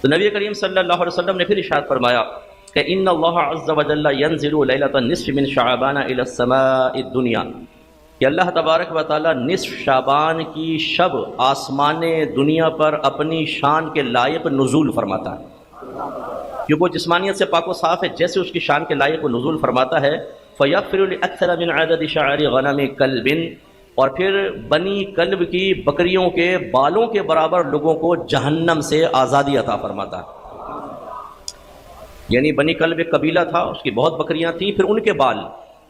تو نبی کریم صلی اللہ علیہ وسلم نے پھر ارشاد فرمایا کہ ان اللہ عز و جل ینزل لیلۃ النصف من شعبان الی السماء الدنیا، کہ اللہ تبارک و تعالیٰ نصف شعبان کی شب آسمان دنیا پر اپنی شان کے لائق نزول فرماتا ہے، کیونکہ وہ جسمانیت سے پاک و صاف ہے، جیسے اس کی شان کے لائق وہ نزول فرماتا ہے فَيَغْفِرُ لِأَكْثَرَ مِنْ عَدَدِ شَعْرِ غَنَمِ كَلْبٍ، اور پھر بنی کلب کی بکریوں کے بالوں کے برابر لوگوں کو جہنم سے آزادی عطا فرماتا ہے۔ یعنی بنی کلب ایک قبیلہ تھا، اس کی بہت بکریاں تھیں، پھر ان کے بال،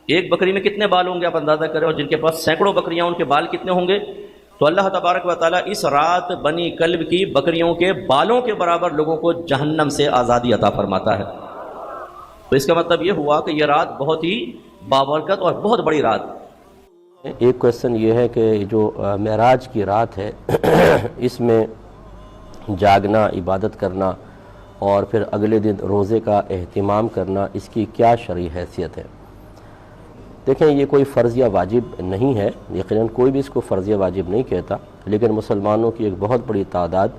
ایک بکری میں کتنے بال ہوں گے آپ اندازہ کریں، اور جن کے پاس سینکڑوں بکریاں ان کے بال کتنے ہوں گے؟ تو اللہ تبارک و تعالیٰ اس رات بنی کلب کی بکریوں کے بالوں کے برابر لوگوں کو جہنم سے آزادی عطا فرماتا ہے۔ تو اس کا مطلب یہ ہوا کہ یہ رات بہت ہی بابرکت اور بہت بڑی رات۔ ایک کویسچن یہ ہے کہ جو معراج کی رات ہے اس میں جاگنا، عبادت کرنا اور پھر اگلے دن روزے کا اہتمام کرنا، اس کی کیا شرعی حیثیت ہے؟ دیکھیں، یہ کوئی فرض یا واجب نہیں ہے، یقیناً کوئی بھی اس کو فرض یا واجب نہیں کہتا، لیکن مسلمانوں کی ایک بہت بڑی تعداد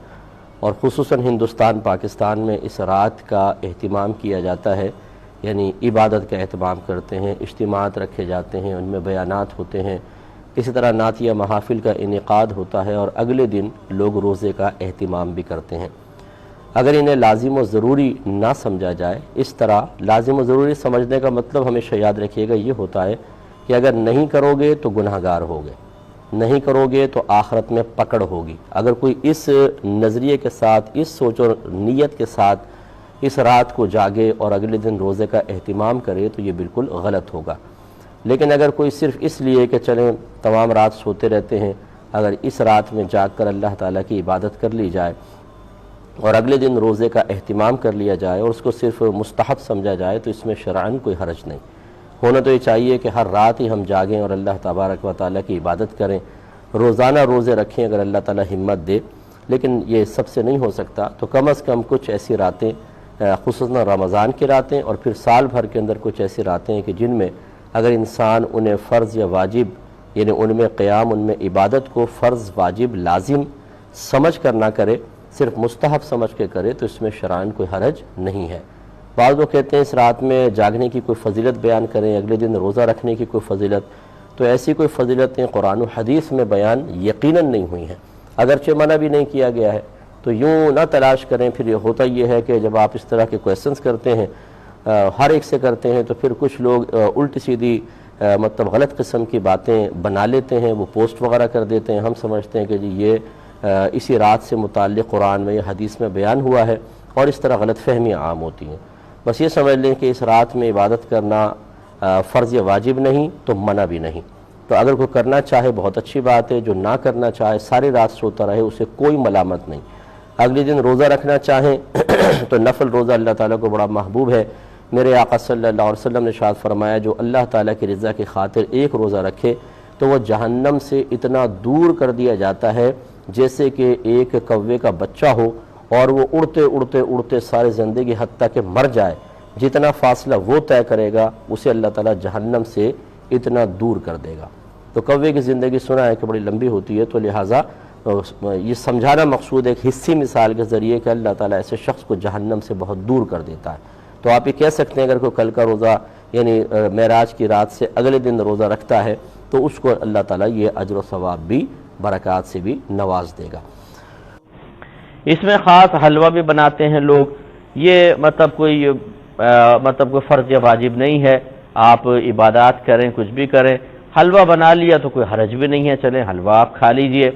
اور خصوصاً ہندوستان پاکستان میں اس رات کا اہتمام کیا جاتا ہے، یعنی عبادت کا اہتمام کرتے ہیں، اجتماعات رکھے جاتے ہیں، ان میں بیانات ہوتے ہیں، اسی طرح نعتیہ محافل کا انعقاد ہوتا ہے، اور اگلے دن لوگ روزے کا اہتمام بھی کرتے ہیں۔ اگر انہیں لازم و ضروری نہ سمجھا جائے، اس طرح لازم و ضروری سمجھنے کا مطلب ہمیشہ یاد رکھیے گا یہ ہوتا ہے کہ اگر نہیں کرو گے تو گناہ گار ہوگے، نہیں کرو گے تو آخرت میں پکڑ ہوگی۔ اگر کوئی اس نظریے کے ساتھ، اس سوچ و نیت کے ساتھ اس رات کو جاگے اور اگلے دن روزے کا اہتمام کرے تو یہ بالکل غلط ہوگا۔ لیکن اگر کوئی صرف اس لیے کہ چلیں تمام رات سوتے رہتے ہیں، اگر اس رات میں جاگ کر اللہ تعالیٰ کی عبادت کر لی جائے اور اگلے دن روزے کا اہتمام کر لیا جائے اور اس کو صرف مستحب سمجھا جائے تو اس میں شرعاً کوئی حرج نہیں۔ ہونا تو یہ چاہیے کہ ہر رات ہی ہم جاگیں اور اللہ تبارک و تعالیٰ کی عبادت کریں، روزانہ روزے رکھیں اگر اللہ تعالیٰ ہمت دے، لیکن یہ سب سے نہیں ہو سکتا تو کم از کم کچھ ایسی راتیں، خصوصاً رمضان کی راتیں اور پھر سال بھر کے اندر کچھ ایسی راتیں ہیں کہ جن میں اگر انسان انہیں فرض یا واجب، یعنی ان میں قیام، ان میں عبادت کو فرض، واجب، لازم سمجھ کر نہ کرے، صرف مستحب سمجھ کے کرے تو اس میں شرعاً کوئی حرج نہیں ہے۔ بعض لوگ کہتے ہیں اس رات میں جاگنے کی کوئی فضیلت بیان کریں، اگلے دن روزہ رکھنے کی کوئی فضیلت، تو ایسی کوئی فضیلتیں قرآن و حدیث میں بیان یقیناً نہیں ہوئی ہیں، اگرچہ منع بھی نہیں کیا گیا ہے۔ تو یوں نہ تلاش کریں، پھر یہ ہوتا یہ ہے کہ جب آپ اس طرح کے کویسچنز کرتے ہیں، ہر ایک سے کرتے ہیں، تو پھر کچھ لوگ الٹی سیدھی مطلب غلط قسم کی باتیں بنا لیتے ہیں، وہ پوسٹ وغیرہ کر دیتے ہیں، ہم سمجھتے ہیں کہ جی یہ اسی رات سے متعلق قرآن میں یا حدیث میں بیان ہوا ہے، اور اس طرح غلط فہمیاں عام ہوتی ہیں۔ بس یہ سمجھ لیں کہ اس رات میں عبادت کرنا فرض یا واجب نہیں تو منع بھی نہیں، تو اگر کوئی کرنا چاہے بہت اچھی بات ہے، جو نہ کرنا چاہے ساری رات سوتا رہے اسے کوئی ملامت نہیں۔ اگلے دن روزہ رکھنا چاہیں تو نفل روزہ اللہ تعالیٰ کو بڑا محبوب ہے۔ میرے آقا صلی اللہ علیہ وسلم نے ارشاد فرمایا جو اللہ تعالیٰ کی رضا کی خاطر ایک روزہ رکھے تو وہ جہنم سے اتنا دور کر دیا جاتا ہے جیسے کہ ایک کوے کا بچہ ہو اور وہ اڑتے اڑتے اڑتے ساری زندگی حتیٰ کہ مر جائے، جتنا فاصلہ وہ طے کرے گا اسے اللہ تعالیٰ جہنم سے اتنا دور کر دے گا۔ تو کوے کی زندگی سنا ہے کہ بڑی لمبی ہوتی ہے، تو لہٰذا یہ سمجھانا مقصود ہے ایک حصی مثال کے ذریعے کہ اللہ تعالیٰ ایسے شخص کو جہنم سے بہت دور کر دیتا ہے۔ تو آپ یہ کہہ سکتے ہیں اگر کوئی کل کا روزہ یعنی معراج کی رات سے اگلے دن روزہ رکھتا ہے تو اس کو اللہ تعالیٰ یہ اجر و ثواب بھی، برکات سے بھی نواز دے گا۔ اس میں خاص حلوہ بھی بناتے ہیں لوگ، یہ مطلب کوئی فرض یا واجب نہیں ہے، آپ عبادات کریں، کچھ بھی کریں، حلوہ بنا لیا تو کوئی حرج بھی نہیں ہے، چلیں حلوہ آپ کھا لیجئے۔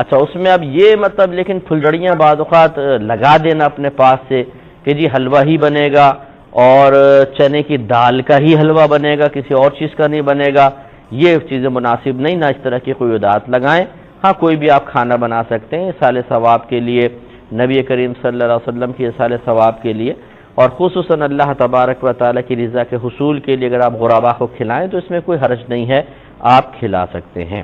اچھا اس میں اب یہ مطلب لیکن پھلڑیاں بعض اوقات لگا دینا اپنے پاس سے کہ جی حلوہ ہی بنے گا اور چنے کی دال کا ہی حلوہ بنے گا، کسی اور چیز کا نہیں بنے گا، یہ چیزیں مناسب نہیں، نہ اس طرح کی کوئی عادات لگائیں۔ ہاں کوئی بھی آپ کھانا بنا سکتے ہیں اصال ثواب کے لیے، نبی کریم صلی اللہ علیہ وسلم کی اصال ثواب کے لیے، اور خصوصاً اللہ تبارک و تعالیٰ کی رضا کے حصول کے لیے اگر آپ غربا کو کھلائیں تو اس میں کوئی حرج نہیں ہے، آپ کھلا سکتے ہیں۔